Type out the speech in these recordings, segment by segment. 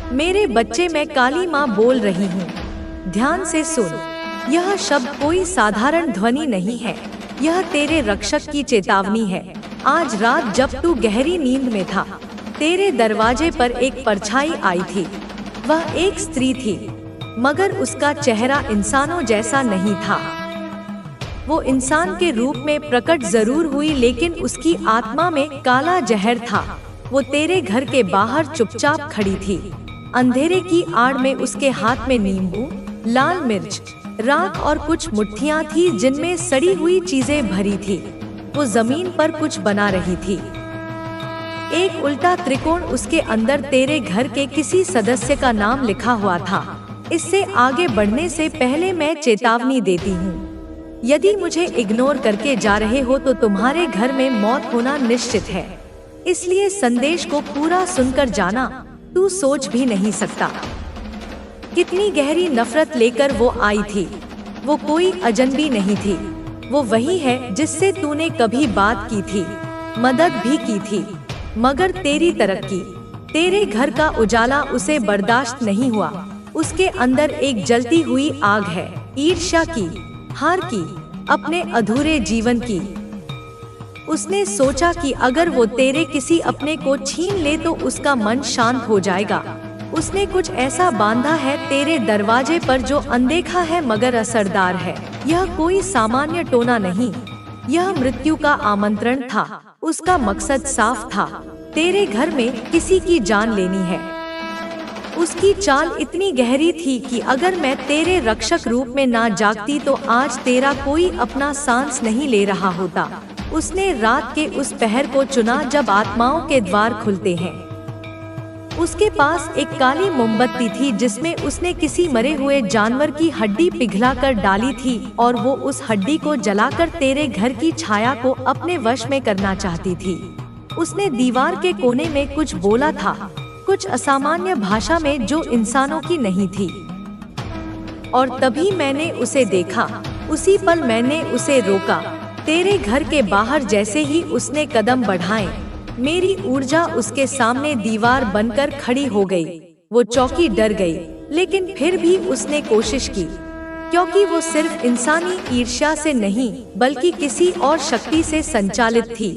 मेरे बच्चे, मैं काली माँ बोल रही हूँ। ध्यान से सुन, यह शब्द कोई साधारण ध्वनि नहीं है, यह तेरे रक्षक की चेतावनी है। आज रात जब तू गहरी नींद में था, तेरे दरवाजे पर एक परछाई आई थी। वह एक स्त्री थी, मगर उसका चेहरा इंसानों जैसा नहीं था। वो इंसान के रूप में प्रकट जरूर हुई, लेकिन उसकी आत्मा में काला जहर था। वो तेरे घर के बाहर चुपचाप खड़ी थी। अंधेरे की आड़ में उसके हाथ में नींबू, लाल मिर्च, राख और कुछ मुट्ठियां थी जिनमें सड़ी हुई चीजें भरी थी। वो जमीन पर कुछ बना रही थी। एक उल्टा त्रिकोण उसके अंदर तेरे घर के किसी सदस्य का नाम लिखा हुआ था। इससे आगे बढ़ने से पहले मैं चेतावनी देती हूँ, यदि मुझे इग्नोर करके जा रहे हो तो तुम्हारे घर में मौत होना निश्चित है। इसलिए संदेश को पूरा सुनकर जाना। तू सोच भी नहीं सकता कितनी गहरी नफरत लेकर वो आई थी। वो कोई अजनबी नहीं थी, वो वही है जिससे तूने कभी बात की थी, मदद भी की थी, मगर तेरी तरक्की, तेरे घर का उजाला उसे बर्दाश्त नहीं हुआ। उसके अंदर एक जलती हुई आग है, ईर्ष्या की, हार की, अपने अधूरे जीवन की। उसने सोचा कि अगर वो तेरे किसी अपने को छीन ले तो उसका मन शांत हो जाएगा। उसने कुछ ऐसा बांधा है तेरे दरवाजे पर जो अनदेखा है मगर असरदार है। यह कोई सामान्य टोना नहीं, यह मृत्यु का आमंत्रण था। उसका मकसद साफ था, तेरे घर में किसी की जान लेनी है। उसकी चाल इतनी गहरी थी कि अगर मैं तेरे रक्षक रूप में ना जागती तो आज तेरा कोई अपना सांस नहीं ले रहा होता। उसने रात के उस पहर को चुना जब आत्माओं के द्वार खुलते हैं। उसके पास एक काली मोमबत्ती थी जिसमें उसने किसी मरे हुए जानवर की हड्डी पिघलाकर डाली थी और वो उस हड्डी को जलाकर तेरे घर की छाया को अपने वश में करना चाहती थी। उसने दीवार के कोने में कुछ बोला था, कुछ असामान्य भाषा में जो इंसानों की नहीं थी। और तभी मैंने उसे देखा। उसी पल मैंने उसे रोका। तेरे घर के बाहर जैसे ही उसने कदम बढ़ाए, मेरी ऊर्जा उसके सामने दीवार बनकर खड़ी हो गई। वो चौंकी, डर गई, लेकिन फिर भी उसने कोशिश की, क्योंकि वो सिर्फ इंसानी ईर्ष्या से नहीं बल्कि किसी और शक्ति से संचालित थी।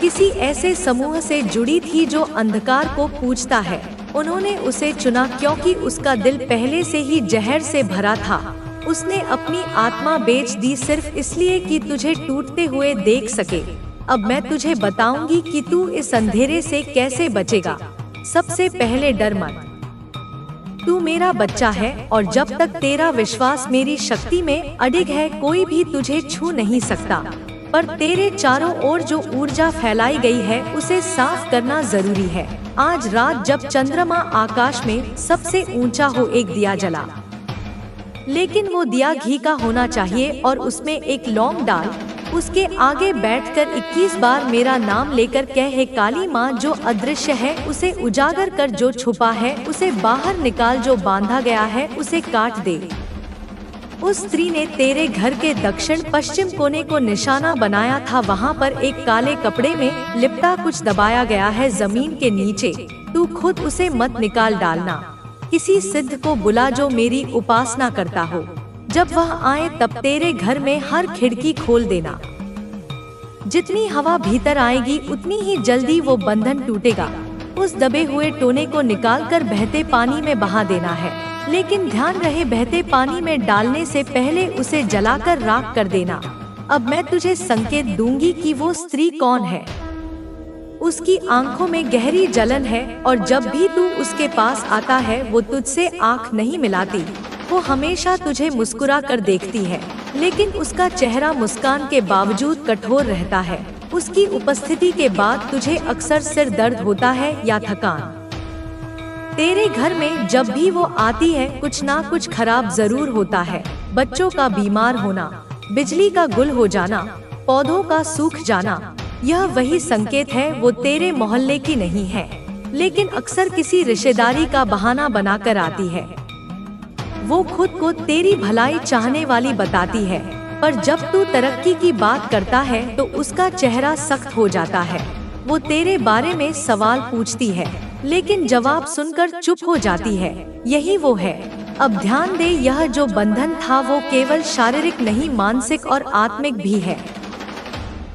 किसी ऐसे समूह से जुड़ी थी जो अंधकार को पूजता है। उन्होंने उसे चुना क्योंकि उसका दिल पहले से ही जहर से भरा था। उसने अपनी आत्मा बेच दी सिर्फ इसलिए कि तुझे टूटते हुए देख सके। अब मैं तुझे बताऊंगी कि तू इस अंधेरे से कैसे बचेगा। सबसे पहले डर मत। तू मेरा बच्चा है और जब तक तेरा विश्वास मेरी शक्ति में अडिग है कोई भी तुझे छू नहीं सकता। पर तेरे चारों ओर जो ऊर्जा फैलाई गई है उसे साफ करना जरूरी है। आज रात जब चंद्रमा आकाश में सबसे ऊंचा हो, एक दिया जला, लेकिन वो दिया घी का होना चाहिए और उसमें एक लौंग डाल। उसके आगे बैठकर 21 बार मेरा नाम लेकर कह, हे काली माँ जो अदृश्य है उसे उजागर कर, जो छुपा है उसे बाहर निकाल, जो बांधा गया है उसे काट दे। उस स्त्री ने तेरे घर के दक्षिण पश्चिम कोने को निशाना बनाया था। वहाँ पर एक काले कपड़े में लिपटा कुछ दबाया गया है जमीन के नीचे। तू खुद उसे मत निकाल डालना। किसी सिद्ध को बुला जो मेरी उपासना करता हो। जब वह आए तब तेरे घर में हर खिड़की खोल देना। जितनी हवा भीतर आएगी उतनी ही जल्दी वो बंधन टूटेगा। उस दबे हुए टोने को निकालकर बहते पानी में बहा देना है, लेकिन ध्यान रहे बहते पानी में डालने से पहले उसे जलाकर राख कर देना। अब मैं तुझे संकेत दूंगी कि वो स्त्री कौन है। उसकी आंखों में गहरी जलन है और जब भी तू उसके पास आता है वो तुझसे आंख नहीं मिलाती। वो हमेशा तुझे मुस्कुरा कर देखती है, लेकिन उसका चेहरा मुस्कान के बावजूद कठोर रहता है। उसकी उपस्थिति के बाद तुझे अक्सर सिर दर्द होता है या थकान। तेरे घर में जब भी वो आती है कुछ ना कुछ खराब जरूर होता है। बच्चों का बीमार होना, बिजली का गुल हो जाना, पौधों का सूख जाना, यह वही संकेत है। वो तेरे मोहल्ले की नहीं है, लेकिन अक्सर किसी रिश्तेदारी का बहाना बनाकर आती है। वो खुद को तेरी भलाई चाहने वाली बताती है, पर जब तू तरक्की की बात करता है तो उसका चेहरा सख्त हो जाता है। वो तेरे बारे में सवाल पूछती है, लेकिन जवाब सुनकर चुप हो जाती है। यही वो है। अब ध्यान दे, यह जो बंधन था वो केवल शारीरिक नहीं, मानसिक और आत्मिक भी है।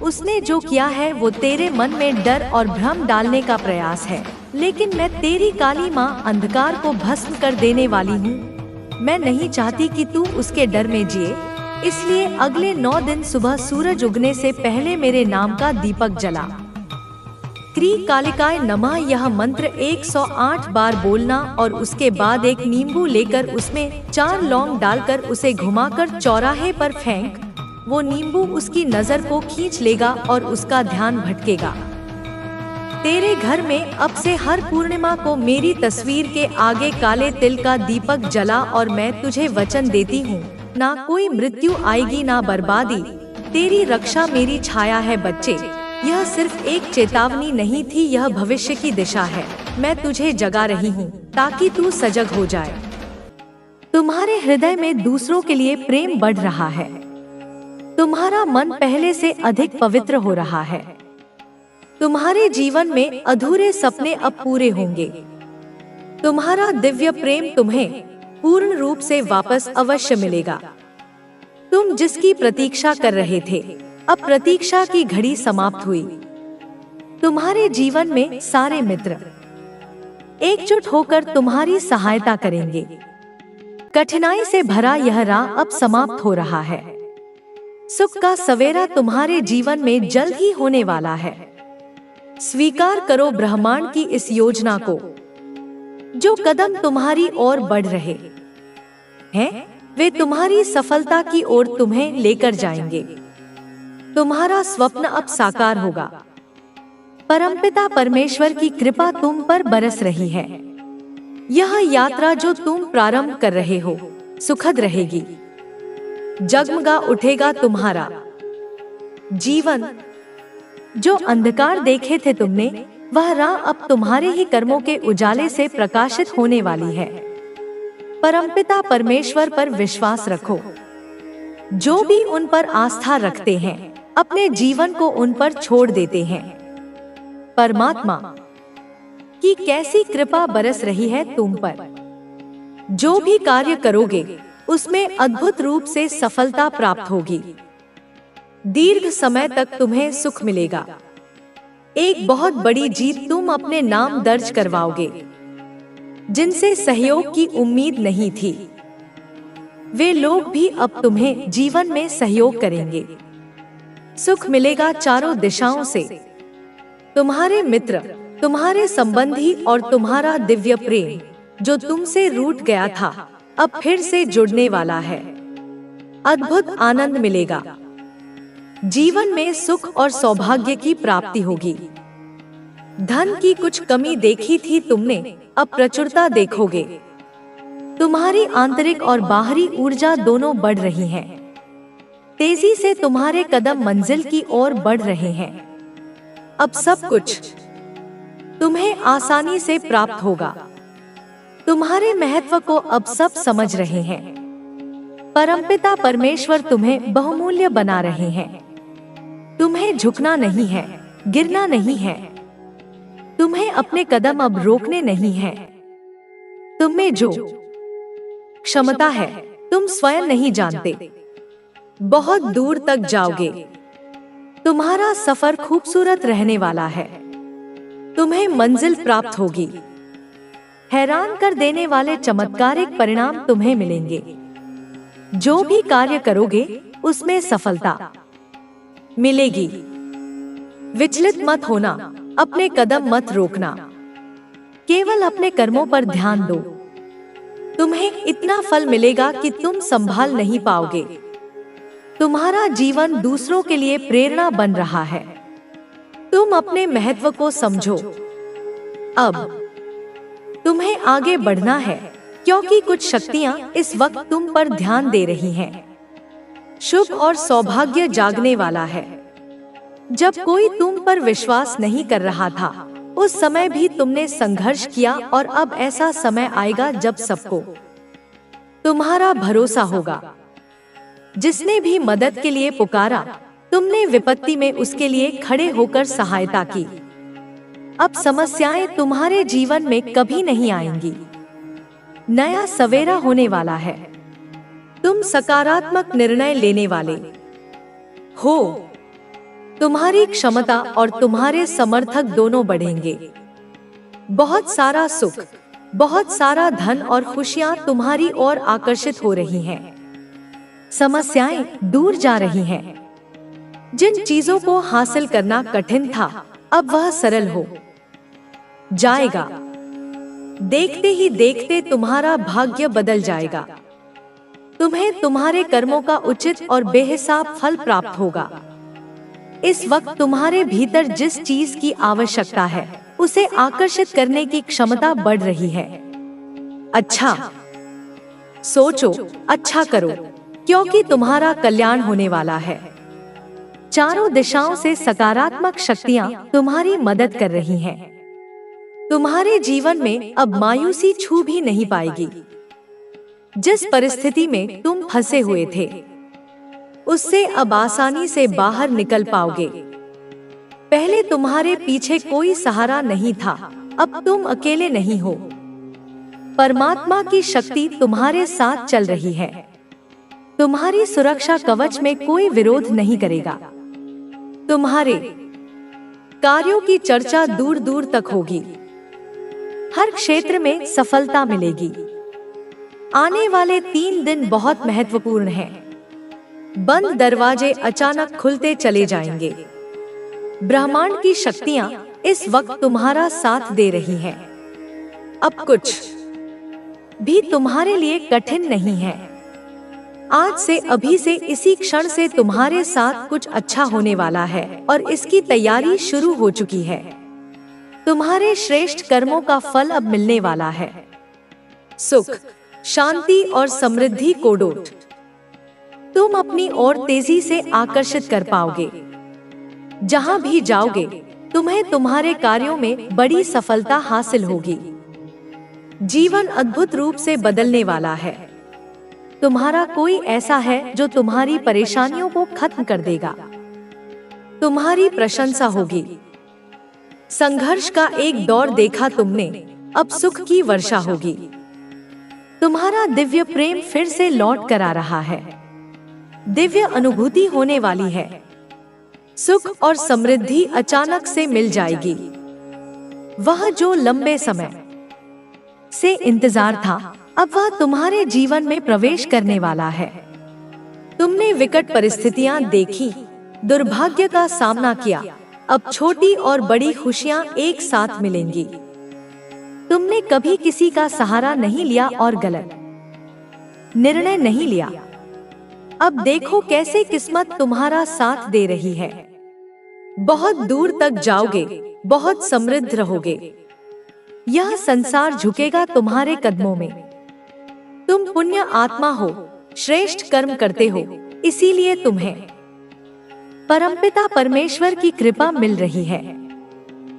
उसने जो किया है वो तेरे मन में डर और भ्रम डालने का प्रयास है। लेकिन मैं तेरी काली माँ अंधकार को भस्म कर देने वाली हूँ। मैं नहीं चाहती कि तू उसके डर में जिए, इसलिए अगले 9 दिन सुबह सूरज उगने से पहले मेरे नाम का दीपक जला। क्री कालिकाय नमः यह मंत्र 108 बार बोलना और उसके बाद एक नींबू लेकर उसमें 4 लौंग डालकर उसे घुमाकर चौराहे पर फेंक। वो नींबू उसकी नजर को खींच लेगा और उसका ध्यान भटकेगा। तेरे घर में अब से हर पूर्णिमा को मेरी तस्वीर के आगे काले तिल का दीपक जला और मैं तुझे वचन देती हूँ, ना कोई मृत्यु आएगी ना बर्बादी। तेरी रक्षा मेरी छाया है बच्चे। यह सिर्फ एक चेतावनी नहीं थी, यह भविष्य की दिशा है। मैं तुझे जगा रही हूँ ताकि तू सजग हो जाए। तुम्हारे हृदय में दूसरों के लिए प्रेम बढ़ रहा है। तुम्हारा मन पहले से अधिक पवित्र हो रहा है। तुम्हारे जीवन में अधूरे सपने अब पूरे होंगे। तुम्हारा दिव्य प्रेम तुम्हें पूर्ण रूप से वापस अवश्य मिलेगा। तुम जिसकी प्रतीक्षा कर रहे थे, अब प्रतीक्षा की घड़ी समाप्त हुई। तुम्हारे जीवन में सारे मित्र एकजुट होकर तुम्हारी सहायता करेंगे। कठिनाई से भरा यह राह अब समाप्त हो रहा है। सुख का सवेरा तुम्हारे जीवन में जल्द ही होने वाला है। स्वीकार करो ब्रह्मांड की इस योजना को। जो कदम तुम्हारी ओर बढ़ रहे हैं, वे तुम्हारी सफलता की ओर तुम्हें लेकर जाएंगे। तुम्हारा स्वप्न अब साकार होगा। परमपिता परमेश्वर की कृपा तुम पर बरस रही है। यह यात्रा जो तुम प्रारंभ कर रहे हो सुखद रहेगी। जगमगा उठेगा तुम्हारा जीवन। जो अंधकार देखे थे तुमने, वह राह अब तुम्हारे ही कर्मों के उजाले से प्रकाशित होने वाली है। परमपिता परमेश्वर पर विश्वास रखो। जो भी उन पर आस्था रखते हैं, अपने जीवन को उन पर छोड़ देते हैं। परमात्मा की कैसी कृपा बरस रही है तुम पर। जो भी कार्य करोगे उसमें अद्भुत रूप से सफलता प्राप्त होगी। दीर्घ समय तक तुम्हें सुख मिलेगा। एक बहुत बड़ी जीत तुम अपने नाम दर्ज करवाओगे। जिनसे सहयोग की उम्मीद नहीं थी, वे लोग भी अब तुम्हें जीवन में सहयोग करेंगे। सुख मिलेगा चारों दिशाओं से। तुम्हारे मित्र, तुम्हारे संबंधी और तुम्हारा दिव्य प्रेम जो तुमसे रूठ गया था, अब फिर से जुड़ने वाला है। अद्भुत आनंद मिलेगा। जीवन में सुख और सौभाग्य की प्राप्ति होगी। धन की कुछ कमी देखी थी तुमने, अब प्रचुरता देखोगे। तुम्हारी आंतरिक और बाहरी ऊर्जा दोनों बढ़ रही हैं। तेजी से तुम्हारे कदम मंजिल की ओर बढ़ रहे हैं। अब सब कुछ तुम्हें आसानी से प्राप्त होगा। तुम्हारे महत्व को अब सब समझ रहे हैं। परमपिता परमेश्वर तुम्हें बहुमूल्य बना रहे हैं। तुम्हें झुकना नहीं है, गिरना नहीं है। तुम्हें अपने कदम अब रोकने नहीं हैं। तुम में जो क्षमता है तुम स्वयं नहीं जानते। बहुत दूर तक जाओगे। तुम्हारा सफर खूबसूरत रहने वाला है। तुम्हें मंजिल प्राप्त होगी। हैरान कर देने वाले चमत्कारिक परिणाम तुम्हें मिलेंगे। जो भी कार्य करोगे उसमें सफलता मिलेगी। विचलित मत होना, अपने कदम मत रोकना। केवल अपने कर्मों पर ध्यान दो। तुम्हें इतना फल मिलेगा कि तुम संभाल नहीं पाओगे। तुम्हारा जीवन दूसरों के लिए प्रेरणा बन रहा है। तुम अपने महत्व को समझो। अब तुम्हें आगे बढ़ना है, क्योंकि कुछ शक्तियां इस वक्त तुम पर ध्यान दे रही हैं। शुभ और सौभाग्य जागने वाला है। जब कोई तुम पर विश्वास नहीं कर रहा था, उस समय भी तुमने संघर्ष किया और अब ऐसा समय आएगा जब सबको तुम्हारा भरोसा होगा। जिसने भी मदद के लिए पुकारा, तुमने विपत्ति में उसके लिए खड़े होकर सहायता की। अब समस्याएं तुम्हारे जीवन में कभी नहीं आएंगी। नया सवेरा होने वाला है। तुम सकारात्मक निर्णय लेने वाले हो। तुम्हारी क्षमता और तुम्हारे समर्थक दोनों बढ़ेंगे। बहुत सारा सुख, बहुत सारा धन और खुशियां तुम्हारी ओर आकर्षित हो रही हैं। समस्याएं दूर जा रही हैं। जिन चीजों को हासिल करना कठिन था, अब वह सरल हो जाएगा। देखते ही देखते तुम्हारा भाग्य बदल जाएगा। तुम्हें तुम्हारे कर्मों का उचित और बेहिसाब फल प्राप्त होगा। इस वक्त तुम्हारे भीतर जिस चीज की आवश्यकता है, उसे आकर्षित करने की क्षमता बढ़ रही है। अच्छा सोचो, अच्छा करो, क्योंकि तुम्हारा कल्याण होने वाला है। चारों दिशाओं से सकारात्मक शक्तियां तुम्हारी मदद कर रही हैं। तुम्हारे जीवन में अब मायूसी छू भी नहीं पाएगी। जिस परिस्थिति में तुम फंसे हुए थे, उससे अब आसानी से बाहर निकल पाओगे। पहले तुम्हारे पीछे कोई सहारा नहीं था, अब तुम अकेले नहीं हो। परमात्मा की शक्ति तुम्हारे साथ चल रही है। तुम्हारी सुरक्षा कवच में कोई विरोध नहीं करेगा। तुम्हारे कार्यों की चर्चा दूर दूर तक होगी। हर क्षेत्र में सफलता मिलेगी। आने वाले 3 दिन बहुत महत्वपूर्ण हैं। बंद दरवाजे अचानक खुलते चले जाएंगे। ब्रह्मांड की शक्तियां इस वक्त तुम्हारा साथ दे रही हैं। अब कुछ भी तुम्हारे लिए कठिन नहीं है। आज से, अभी से, इसी क्षण से तुम्हारे साथ कुछ अच्छा होने वाला है और इसकी तैयारी शुरू हो चुकी है। तुम्हारे श्रेष्ठ कर्मों का फल अब मिलने वाला है। सुख, शांति और समृद्धि को डोट तुम अपनी ओर तेजी से आकर्षित कर पाओगे। जहां भी जाओगे, तुम्हें तुम्हारे कार्यों में बड़ी सफलता हासिल होगी। जीवन अद्भुत रूप से बदलने वाला है। तुम्हारा कोई ऐसा है जो तुम्हारी परेशानियों को खत्म कर देगा। तुम्हारी प्रशंसा होगी। संघर्ष का एक दौर देखा तुमने, अब सुख की वर्षा होगी। तुम्हारा दिव्य प्रेम फिर से लौट कर आ रहा है। दिव्य अनुभूति होने वाली है। सुख और समृद्धि अचानक से मिल जाएगी। वह जो लंबे समय से इंतजार था, अब वह तुम्हारे जीवन में प्रवेश करने वाला है। तुमने विकट परिस्थितियां देखी, दुर्भाग्य का सामना किया। अब छोटी और बड़ी खुशियां एक साथ मिलेंगी। तुमने कभी किसी का सहारा नहीं लिया और गलत निर्णय नहीं लिया। अब देखो कैसे किस्मत तुम्हारा साथ दे रही है। बहुत दूर तक जाओगे, बहुत समृद्ध रहोगे। यह संसार झुकेगा तुम्हारे कदमों में। तुम पुण्य आत्मा हो, श्रेष्ठ कर्म करते हो, इसीलिए तुम्हें परमपिता परमेश्वर की कृपा मिल रही है।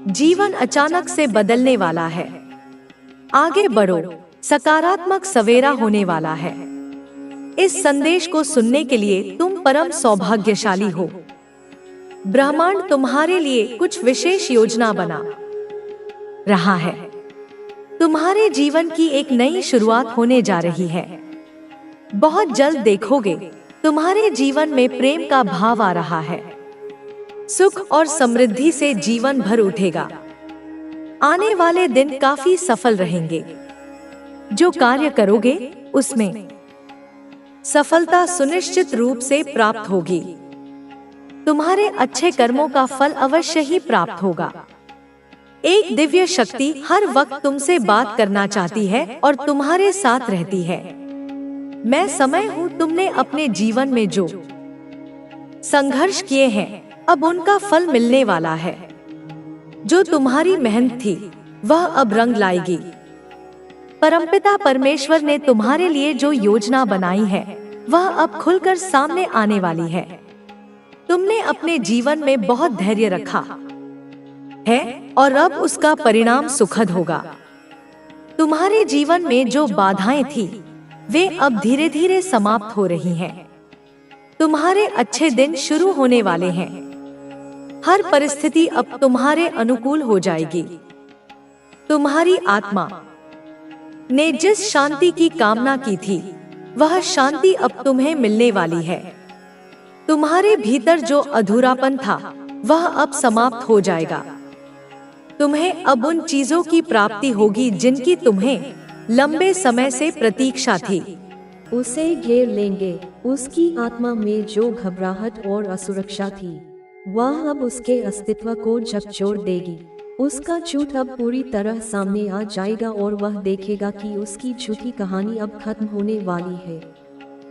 जीवन अचानक से बदलने वाला है। आगे बढ़ो, सकारात्मक सवेरा होने वाला है। इस संदेश को सुनने के लिए तुम परम सौभाग्यशाली हो। ब्रह्मांड तुम्हारे लिए कुछ विशेष योजना बना रहा है। तुम्हारे जीवन की एक नई शुरुआत होने जा रही है। बहुत जल्द देखोगे, तुम्हारे जीवन में प्रेम का भाव आ रहा है। सुख और समृद्धि से जीवन भर उठेगा। आने वाले दिन काफी सफल रहेंगे। जो कार्य करोगे, उसमें सफलता सुनिश्चित रूप से प्राप्त होगी। तुम्हारे अच्छे कर्मों का फल अवश्य ही प्राप्त होगा। एक दिव्य शक्ति हर वक्त तुमसे बात करना चाहती है और तुम्हारे साथ रहती है। मैं समय हूँ। तुमने अपने जीवन में जो संघर्ष किए हैं, अब उनका फल मिलने वाला है। जो तुम्हारी मेहनत थी, वह अब रंग लाएगी। परमपिता परमेश्वर ने तुम्हारे लिए जो योजना बनाई है, वह अब खुलकर सामने आने वाली है। तुमने अपने जीवन में बहुत धैर्य रखा है और अब उसका परिणाम सुखद होगा। तुम्हारे जीवन में जो बाधाएं थी, वे अब धीरे धीरे समाप्त हो रही हैं। तुम्हारे अच्छे दिन शुरू होने वाले हैं। हर परिस्थिति अब तुम्हारे अनुकूल हो जाएगी। तुम्हारी आत्मा ने जिस शांति की कामना की थी, वह शांति अब तुम्हें मिलने वाली है। तुम्हारे भीतर जो अधूरापन था, वह अब समाप्त हो जाएगा। तुम्हें अब उन चीजों की प्राप्ति होगी जिनकी तुम्हें लंबे समय से प्रतीक्षा थी। उसे घेर लेंगे। उसकी आत्मा में जो घबराहट और असुरक्षा थी, वह अब उसके अस्तित्व को झकझोर देगी। उसका झूठ अब पूरी तरह सामने आ जाएगा और वह देखेगा कि उसकी झूठी कहानी अब खत्म होने वाली है।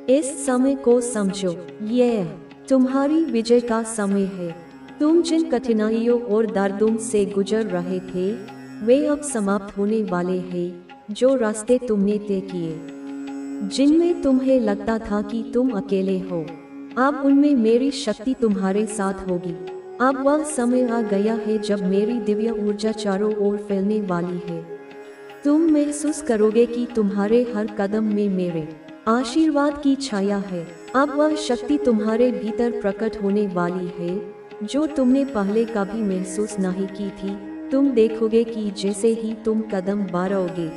इस समय को समझो, यह तुम्हारी विजय का समय है। तुम जिन कठिनाइयों और दर्दों से गुजर रहे थे, वे अब समाप्त होने वाले हैं। जो रास्ते तुमने तय किए, जिनमें तुम्हें लगता था कि तुम अकेले हो, अब उनमें मेरी शक्ति तुम्हारे साथ होगी। अब वह समय आ गया है जब मेरी दिव्य ऊर्जा चारों ओर फैलने वाली है। तुम महसूस करोगे कि तुम्हारे हर कदम में मेरे आशीर्वाद की छाया है। अब वह शक्ति तुम्हारे भीतर प्रकट होने वाली है, जो तुमने पहले कभी महसूस नहीं की थी। तुम देखोगे कि जैसे ही तुम कदम बढ़ाओगे,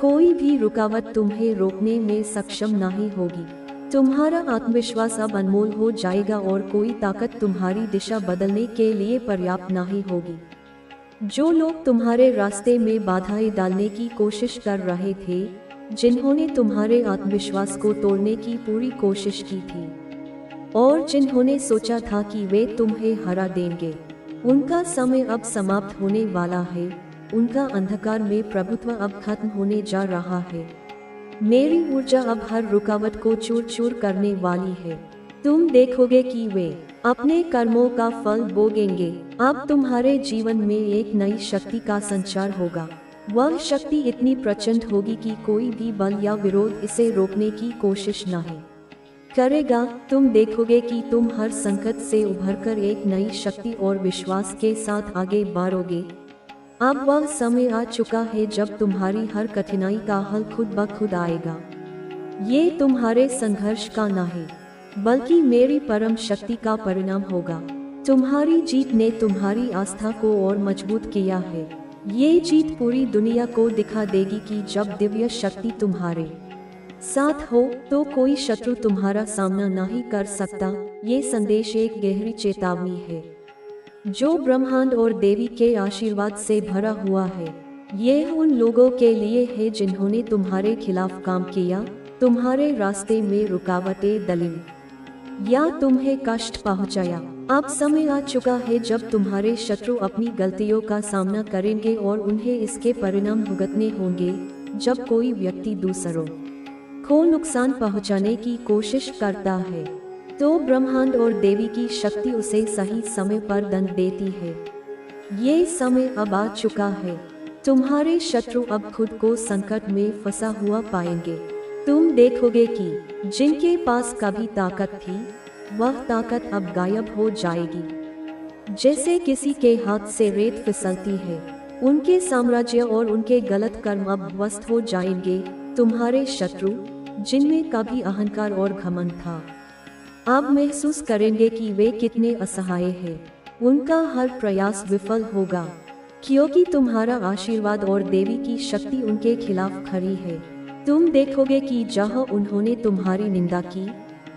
कोई भी रुकावट तुम्हें रोकने में सक्षम नहीं होगी। तुम्हारा आत्मविश्वास अब अनमोल हो जाएगा और कोई ताकत तुम्हारी दिशा बदलने के लिए पर्याप्त नहीं होगी। जो लोग तुम्हारे रास्ते में बाधाएं डालने की कोशिश कर रहे थे, जिन्होंने तुम्हारे आत्मविश्वास को तोड़ने की पूरी कोशिश की थी और जिन्होंने सोचा था कि वे तुम्हें हरा देंगे, उनका समय अब समाप्त होने वाला है। उनका अंधकार में प्रभुत्व अब खत्म होने जा रहा है। मेरी ऊर्जा अब हर रुकावट को चूर चूर करने वाली है। तुम देखोगे कि वे अपने कर्मों का फल भोगेंगे। अब तुम्हारे जीवन में एक नई शक्ति का संचार होगा। वह शक्ति इतनी प्रचंड होगी कि कोई भी बल या विरोध इसे रोकने की कोशिश नहीं करेगा। तुम देखोगे कि तुम हर संकट से उभरकर एक नई शक्ति और विश्वास के साथ आगे बढ़ोगे। अब वह समय आ चुका है जब तुम्हारी हर कठिनाई का हल खुद ब खुद आएगा। ये तुम्हारे संघर्ष का नहीं, बल्कि मेरी परम शक्ति का परिणाम होगा। तुम्हारी जीत ने तुम्हारी आस्था को और मजबूत किया है। ये जीत पूरी दुनिया को दिखा देगी कि जब दिव्य शक्ति तुम्हारे साथ हो तो कोई शत्रु तुम्हारा सामना नहीं कर सकता। ये संदेश एक गहरी चेतावनी है जो ब्रह्मांड और देवी के आशीर्वाद से भरा हुआ है। यह उन लोगों के लिए है जिन्होंने तुम्हारे खिलाफ काम किया, तुम्हारे रास्ते में रुकावटें डाली या तुम्हें कष्ट पहुंचाया। अब समय आ चुका है जब तुम्हारे शत्रु अपनी गलतियों का सामना करेंगे और उन्हें इसके परिणाम भुगतने होंगे। जब कोई व्यक्ति दूसरों को नुकसान पहुंचाने की कोशिश करता है, तो ब्रह्मांड और देवी की शक्ति उसे सही समय पर दंड देती है। ये समय अब आ चुका है। तुम्हारे शत्रु अब खुद को संकट में फंसा हुआ पाएंगे। तुम देखोगे कि जिनके पास कभी ताकत थी, वह ताकत अब गायब हो जाएगी। जैसे किसी के हाथ से रेत फिसलती है, उनके साम्राज्य और उनके गलत कर्म अब ध्वस्त हो जाएंगे। तुम्हारे शत्रु, जिनमें कभी अहंकार और घमंड था, अब महसूस करेंगे कि वे कितने असहाय हैं। उनका हर प्रयास विफल होगा, क्योंकि तुम्हारा आशीर्वाद और देवी की शक्ति उनके खिलाफ खड़ी है। तुम देखोगे कि जहां उन्होंने तुम्हारी निंदा की,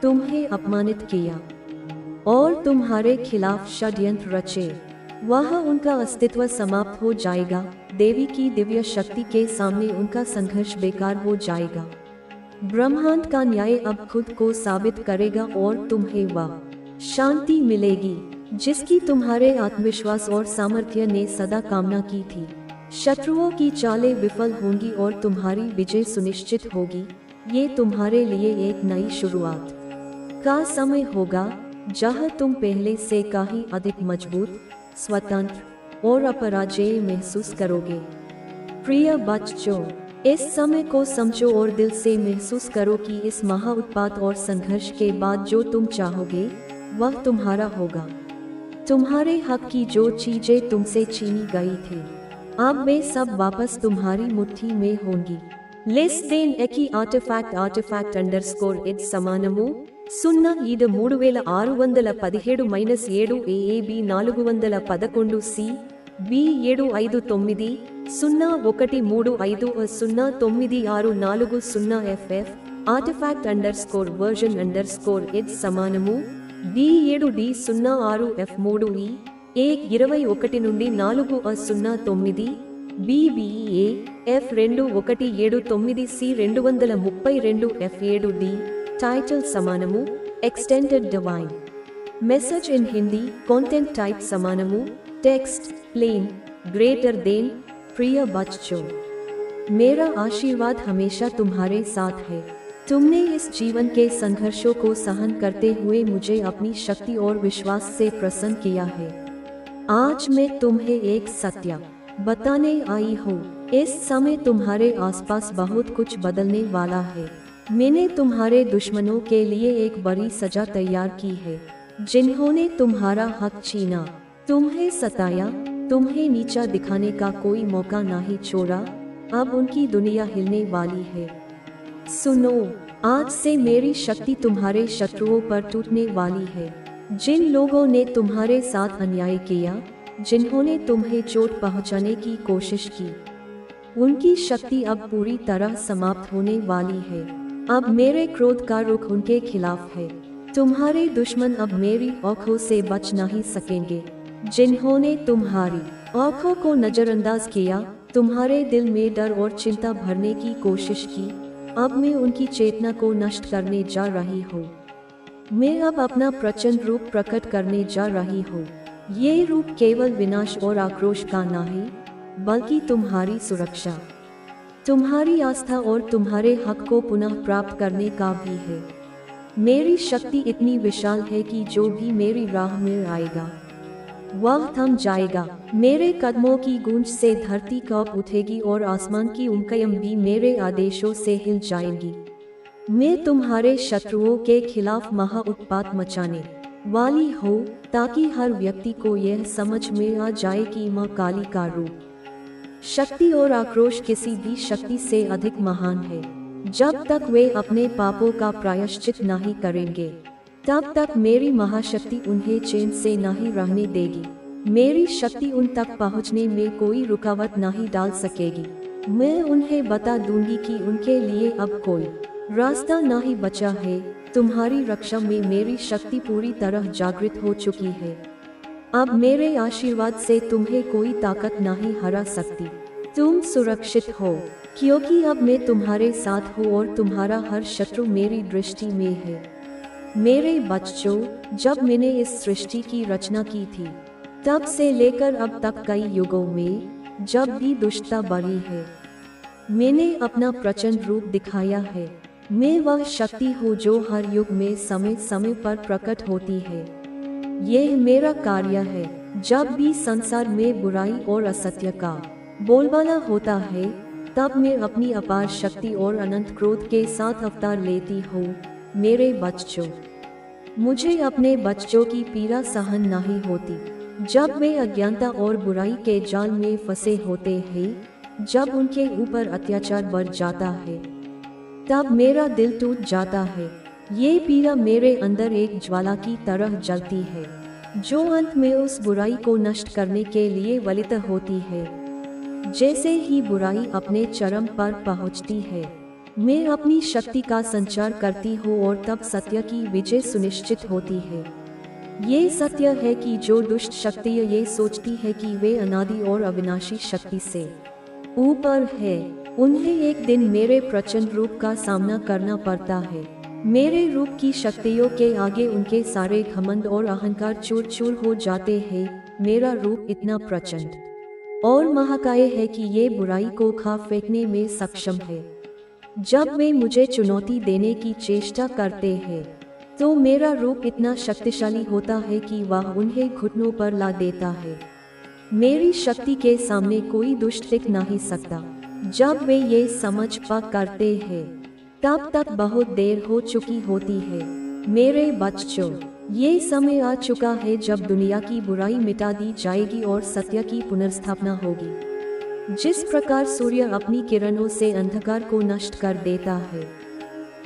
तुम्हें अपमानित किया और तुम्हारे खिलाफ षड्यंत्र रचे, वहां उनका अस्तित्व समाप्त हो जाएगा। देवी की दिव्य शक्ति के सामने उनका संघर्ष बेकार हो जाएगा। ब्रह्मांड का न्याय अब खुद को साबित करेगा और तुम्हें वह शांति मिलेगी जिसकी तुम्हारे आत्मविश्वास और सामर्थ्य ने सदा कामना की थी। शत्रुओं की चालें विफल होंगी और तुम्हारी विजय सुनिश्चित होगी। ये तुम्हारे लिए एक नई शुरुआत का समय होगा, जहां तुम पहले से कहीं अधिक मजबूत, स्वतंत्र और अपराजेय महसूस करोगे। प्रिय बच्चों, इस समय को समझो और दिल से महसूस करो कि इस महाउत्पात और संघर्ष के बाद जो तुम चाहोगे, वह तुम्हारा होगा। तुम्हारे हक की जो चीजें तुमसे छीनी गई थी, अब वे सब वापस तुम्हारी मुट्ठी में होंगी। List den eki artifact _id samanamo 0,3617-7 AAB 411 C B 759 0135 FF artifact_version_id సమానము D7 D06 F3 E 21 నుండి 409 BBA F2 179 C 232 F7 D title సమానము Extended Divine Message in Hindi Content type సమానము Text Plain Greater than प्रिय बच्चों, मेरा आशीर्वाद हमेशा तुम्हारे साथ है। तुमने इस जीवन के संघर्षों को सहन करते हुए मुझे अपनी शक्ति और विश्वास से प्रसन्न किया है। आज मैं तुम्हें एक सत्य बताने आई हूँ। इस समय तुम्हारे आसपास बहुत कुछ बदलने वाला है। मैंने तुम्हारे दुश्मनों के लिए एक बड़ी सजा तैयार की है। जिन्होंने तुम्हारा हक छीना, तुम्हें सताया, तुम्हें नीचा दिखाने का कोई मौका नहीं छोड़ा, अब उनकी दुनिया हिलने वाली है। सुनो, आज से मेरी शक्ति तुम्हारे शत्रुओं पर टूटने वाली है। जिन लोगों ने तुम्हारे साथ अन्याय किया, जिन्होंने तुम्हें चोट पहुंचाने की कोशिश की, उनकी शक्ति अब पूरी तरह समाप्त होने वाली है। अब मेरे क्रोध का रुख उनके खिलाफ है। तुम्हारे दुश्मन अब मेरी आंखों से बच नहीं सकेंगे। जिन्होंने तुम्हारी आंखों को नजरअंदाज किया, तुम्हारे दिल में डर और चिंता भरने की कोशिश की, अब मैं उनकी चेतना को नष्ट करने जा रही हूँ। मैं अब अपना प्रचंड रूप प्रकट करने जा रही हूँ। ये रूप केवल विनाश और आक्रोश का नहीं, बल्कि तुम्हारी सुरक्षा, तुम्हारी आस्था और तुम्हारे हक को पुनः प्राप्त करने का भी है। मेरी शक्ति इतनी विशाल है कि जो भी मेरी राह में आएगा वह थम जाएगा। मेरे कदमों की गूंज से धरती कांप उठेगी और आसमान की ऊंचाइयां भी मेरे आदेशों से हिल जाएंगी। मैं तुम्हारे शत्रुओं के खिलाफ महाउत्पात मचाने वाली हूँ, ताकि हर व्यक्ति को यह समझ में आ जाए कि मां काली का रूप, शक्ति और आक्रोश किसी भी शक्ति से अधिक महान है। जब तक वे अपने पापों का प्रायश्चित नहीं करेंगे, तब तक मेरी महाशक्ति उन्हें चैन से नहीं रहने देगी। मेरी शक्ति उन तक पहुंचने में कोई रुकावट नहीं डाल सकेगी। मैं उन्हें बता दूंगी कि उनके लिए अब कोई रास्ता नहीं बचा है। तुम्हारी रक्षा में मेरी शक्ति पूरी तरह जागृत हो चुकी है। अब मेरे आशीर्वाद से तुम्हें कोई ताकत नहीं हरा सकती। तुम सुरक्षित हो, क्योंकि अब मैं तुम्हारे साथ हूँ और तुम्हारा हर शत्रु मेरी दृष्टि में है। मेरे बच्चों, जब मैंने इस सृष्टि की रचना की थी, तब से लेकर अब तक कई युगों में जब भी दुष्टता बढ़ी है, मैंने अपना प्रचंड रूप दिखाया है। मैं वह शक्ति हूँ जो हर युग में समय समय पर प्रकट होती है। यह मेरा कार्य है। जब भी संसार में बुराई और असत्य का बोलबाला होता है, तब मैं अपनी अपार शक्ति और अनंत क्रोध के साथ अवतार लेती हूँ। मेरे बच्चों, मुझे अपने बच्चों की पीड़ा सहन नहीं होती। जब वे अज्ञानता और बुराई के जाल में फंसे होते हैं, जब उनके ऊपर अत्याचार बढ़ जाता है, तब मेरा दिल टूट जाता है। ये पीड़ा मेरे अंदर एक ज्वाला की तरह जलती है, जो अंत में उस बुराई को नष्ट करने के लिए वलित होती है। जैसे ही बुराई अपने चरम पर पहुँचती है, मैं अपनी शक्ति का संचार करती हूँ और तब सत्य की विजय सुनिश्चित होती है। ये सत्य है कि जो दुष्ट शक्ति ये सोचती है कि वे अनादि और अविनाशी शक्ति से ऊपर है, उन्हें एक दिन मेरे प्रचंड रूप का सामना करना पड़ता है। मेरे रूप की शक्तियों के आगे उनके सारे घमंड और अहंकार चूर चूर हो जाते हैं। मेरा रूप इतना प्रचंड और महाकाय है कि ये बुराई को खा फेंकने में सक्षम है। जब वे मुझे चुनौती देने की चेष्टा करते हैं, तो मेरा रूप इतना शक्तिशाली होता है कि वह उन्हें घुटनों पर ला देता है। मेरी शक्ति के सामने कोई दुष्ट टिक नहीं सकता। जब वे ये समझ पा करते हैं, तब तक बहुत देर हो चुकी होती है। मेरे बच्चों, ये समय आ चुका है जब दुनिया की बुराई मिटा दी जाएगी और सत्य की पुनर्स्थापना होगी। जिस प्रकार सूर्य अपनी किरणों से अंधकार को नष्ट कर देता है,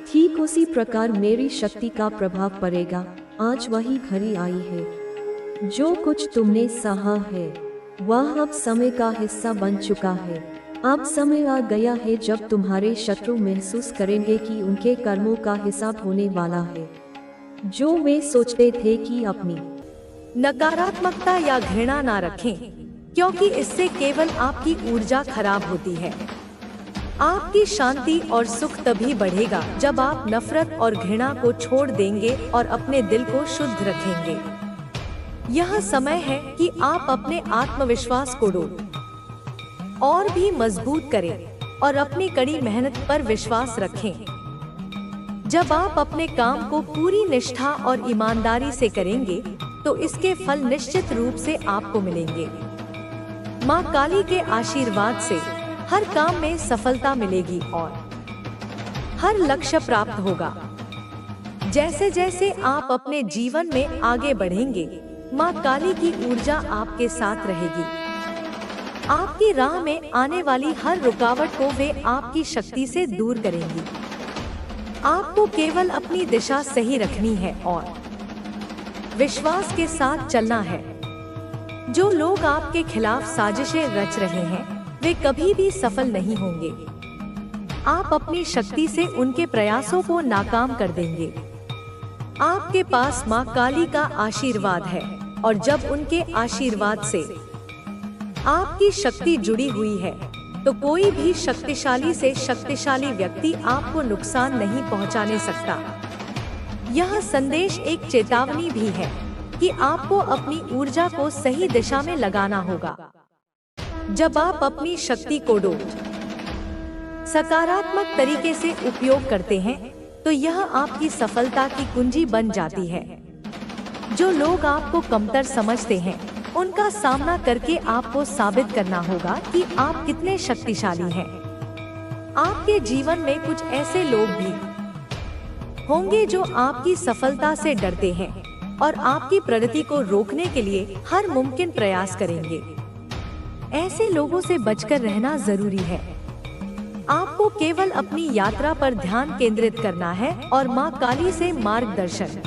ठीक उसी प्रकार मेरी शक्ति का प्रभाव पड़ेगा। आज वही घड़ी आई है। जो कुछ तुमने सहा है वह अब समय का हिस्सा बन चुका है। अब समय आ गया है जब तुम्हारे शत्रु महसूस करेंगे कि उनके कर्मों का हिसाब होने वाला है। जो वे सोचते थे कि अपनी नकारात्मकता या घृणा ना रखें, क्योंकि इससे केवल आपकी ऊर्जा खराब होती है। आपकी शांति और सुख तभी बढ़ेगा जब आप नफरत और घृणा को छोड़ देंगे और अपने दिल को शुद्ध रखेंगे। यह समय है कि आप अपने आत्मविश्वास को और भी मजबूत करें और अपनी कड़ी मेहनत पर विश्वास रखें। जब आप अपने काम को पूरी निष्ठा और ईमानदारी से करेंगे तो इसके फल निश्चित रूप से आपको मिलेंगे। माँ काली के आशीर्वाद से हर काम में सफलता मिलेगी और हर लक्ष्य प्राप्त होगा। जैसे जैसे आप अपने जीवन में आगे बढ़ेंगे, माँ काली की ऊर्जा आपके साथ रहेगी। आपकी राह में आने वाली हर रुकावट को वे आपकी शक्ति से दूर करेंगी। आपको केवल अपनी दिशा सही रखनी है और विश्वास के साथ चलना है। जो लोग आपके खिलाफ साजिशें रच रहे हैं वे कभी भी सफल नहीं होंगे। आप अपनी शक्ति से उनके प्रयासों को नाकाम कर देंगे। आपके पास माँ काली का आशीर्वाद है और जब उनके आशीर्वाद से आपकी शक्ति जुड़ी हुई है तो कोई भी शक्तिशाली से शक्तिशाली व्यक्ति आपको नुकसान नहीं पहुंचाने सकता। यह संदेश एक चेतावनी भी है कि आपको अपनी ऊर्जा को सही दिशा में लगाना होगा। जब आप अपनी शक्ति को सकारात्मक तरीके से उपयोग करते हैं तो यह आपकी सफलता की कुंजी बन जाती है। जो लोग आपको कमतर समझते हैं उनका सामना करके आपको साबित करना होगा कि आप कितने शक्तिशाली हैं। आपके जीवन में कुछ ऐसे लोग भी होंगे जो आपकी सफलता से डरते हैं और आपकी प्रगति को रोकने के लिए हर मुमकिन प्रयास करेंगे। ऐसे लोगों से बचकर रहना जरूरी है। आपको केवल अपनी यात्रा पर ध्यान केंद्रित करना है और माँ काली से मार्गदर्शन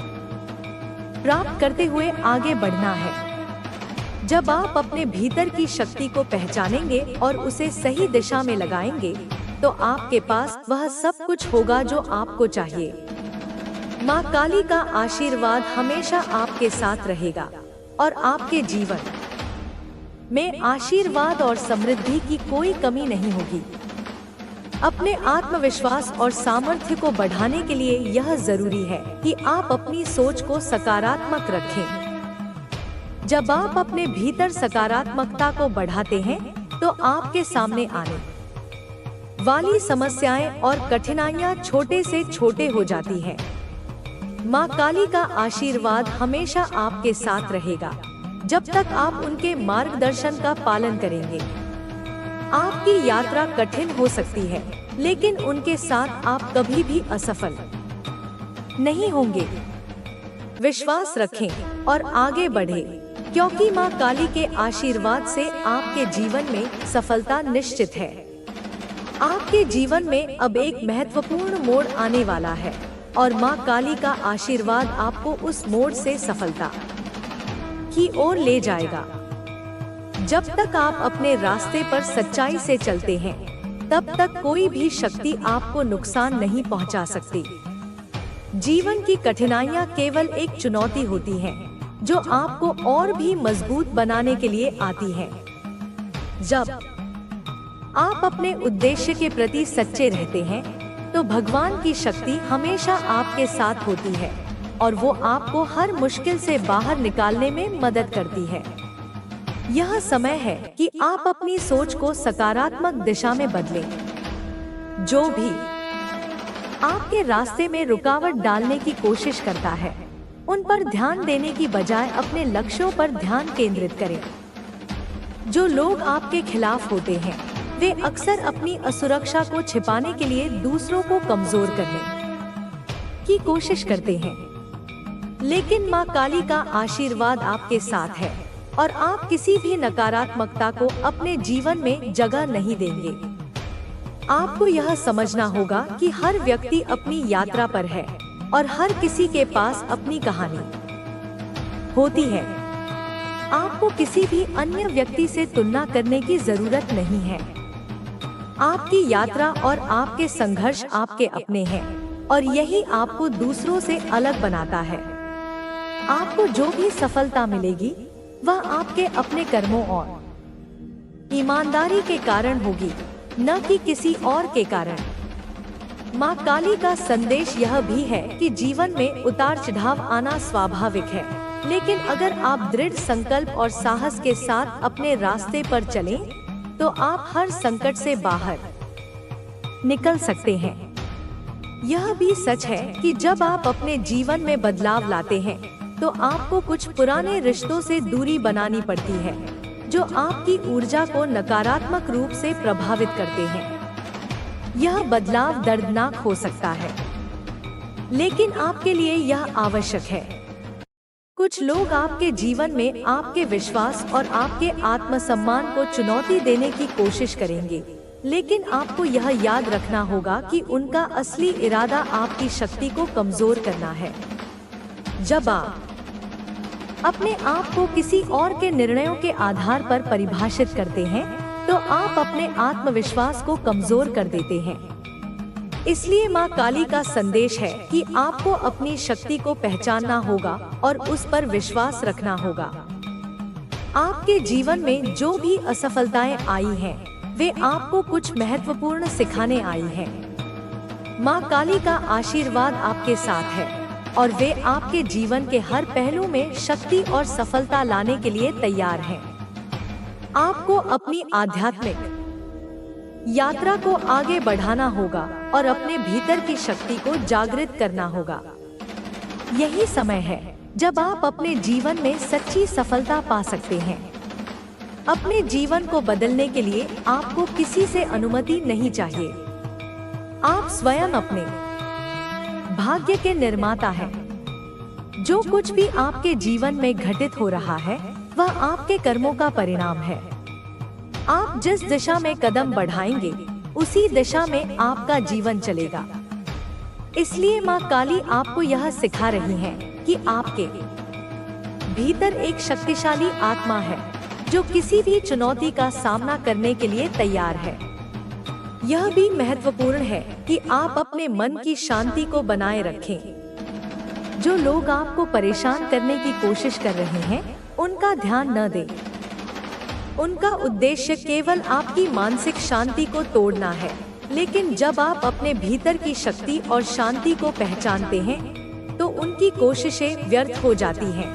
प्राप्त करते हुए आगे बढ़ना है। जब आप अपने भीतर की शक्ति को पहचानेंगे और उसे सही दिशा में लगाएंगे तो आपके पास वह सब कुछ होगा जो आपको चाहिए। माँ काली का आशीर्वाद हमेशा आपके साथ रहेगा और आपके जीवन में आशीर्वाद और समृद्धि की कोई कमी नहीं होगी। अपने आत्मविश्वास और सामर्थ्य को बढ़ाने के लिए यह जरूरी है कि आप अपनी सोच को सकारात्मक रखें। जब आप अपने भीतर सकारात्मकता को बढ़ाते हैं तो आपके सामने आने वाली समस्याएं और कठिनाइयां छोटे से छोटे हो जाती हैं। माँ काली का आशीर्वाद हमेशा आपके साथ रहेगा जब तक आप उनके मार्गदर्शन का पालन करेंगे। आपकी यात्रा कठिन हो सकती है लेकिन उनके साथ आप कभी भी असफल नहीं होंगे। विश्वास रखें और आगे बढ़ें, क्योंकि माँ काली के आशीर्वाद से आपके जीवन में सफलता निश्चित है। आपके जीवन में अब एक महत्वपूर्ण मोड़ आने वाला है और माँ काली का आशीर्वाद आपको उस मोड़ से सफलता की ओर ले जाएगा। जब तक आप अपने रास्ते पर सच्चाई से चलते हैं तब तक कोई भी शक्ति आपको नुकसान नहीं पहुंचा सकती। जीवन की कठिनाइयां केवल एक चुनौती होती हैं जो आपको और भी मजबूत बनाने के लिए आती है। जब आप अपने उद्देश्य के प्रति सच्चे रहते हैं तो भगवान की शक्ति हमेशा आपके साथ होती है और वो आपको हर मुश्किल से बाहर निकालने में मदद करती है। यह समय है कि आप अपनी सोच को सकारात्मक दिशा में बदलें। जो भी आपके रास्ते में रुकावट डालने की कोशिश करता है उन पर ध्यान देने की बजाय अपने लक्ष्यों पर ध्यान केंद्रित करें। जो लोग आपके खिलाफ होते हैं वे अक्सर अपनी असुरक्षा को छिपाने के लिए दूसरों को कमजोर करने की कोशिश करते हैं, लेकिन माँ काली का आशीर्वाद आपके साथ है और आप किसी भी नकारात्मकता को अपने जीवन में जगह नहीं देंगे। आपको यह समझना होगा कि हर व्यक्ति अपनी यात्रा पर है और हर किसी के पास अपनी कहानी होती है। आपको किसी भी अन्य व्यक्ति से तुलना करने की जरूरत नहीं है। आपकी यात्रा और आपके संघर्ष आपके अपने हैं और यही आपको दूसरों से अलग बनाता है। आपको जो भी सफलता मिलेगी वह आपके अपने कर्मों और ईमानदारी के कारण होगी, न कि किसी और के कारण। माँ काली का संदेश यह भी है कि जीवन में उतार चढ़ाव आना स्वाभाविक है, लेकिन अगर आप दृढ़ संकल्प और साहस के साथ अपने रास्ते पर चलें, तो आप हर संकट से बाहर निकल सकते हैं। यह भी सच है कि जब आप अपने जीवन में बदलाव लाते हैं, तो आपको कुछ पुराने रिश्तों से दूरी बनानी पड़ती है, जो आपकी ऊर्जा को नकारात्मक रूप से प्रभावित करते हैं। यह बदलाव दर्दनाक हो सकता है, लेकिन आपके लिए यह आवश्यक है। कुछ लोग आपके जीवन में आपके विश्वास और आपके आत्मसम्मान को चुनौती देने की कोशिश करेंगे, लेकिन आपको यह याद रखना होगा कि उनका असली इरादा आपकी शक्ति को कमजोर करना है। जब आप अपने आप को किसी और के निर्णयों के आधार पर परिभाषित करते हैं, तो आप अपने आत्मविश्वास को कमजोर कर देते हैं। इसलिए माँ काली का संदेश है कि आपको अपनी शक्ति को पहचानना होगा और उस पर विश्वास रखना होगा। आपके जीवन में जो भी असफलताएं आई हैं, वे आपको कुछ महत्वपूर्ण सिखाने आई हैं। माँ काली का आशीर्वाद आपके साथ है और वे आपके जीवन के हर पहलू में शक्ति और सफलता लाने के लिए तैयार हैं। आपको अपनी आध्यात्मिक यात्रा को आगे बढ़ाना होगा और अपने भीतर की शक्ति को जागृत करना होगा। यही समय है जब आप अपने जीवन में सच्ची सफलता पा सकते हैं। अपने जीवन को बदलने के लिए आपको किसी से अनुमति नहीं चाहिए। आप स्वयं अपने भाग्य के निर्माता हैं। जो कुछ भी आपके जीवन में घटित हो रहा है, वह आपके कर्मों का परिणाम है। आप जिस दिशा में कदम बढ़ाएंगे, उसी दिशा में आपका जीवन चलेगा। इसलिए माँ काली आपको यह सिखा रही हैं कि आपके भीतर एक शक्तिशाली आत्मा है, जो किसी भी चुनौती का सामना करने के लिए तैयार है। यह भी महत्वपूर्ण है कि आप अपने मन की शांति को बनाए रखें। जो लोग आपको परेशान करने की कोशिश कर रहे हैं, उनका ध्यान न दें। उनका उद्देश्य केवल आपकी मानसिक शांति को तोड़ना है, लेकिन जब आप अपने भीतर की शक्ति और शांति को पहचानते हैं, तो उनकी कोशिशें व्यर्थ हो जाती हैं।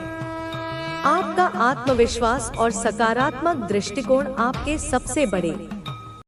आपका आत्मविश्वास और सकारात्मक दृष्टिकोण आपके सबसे बड़े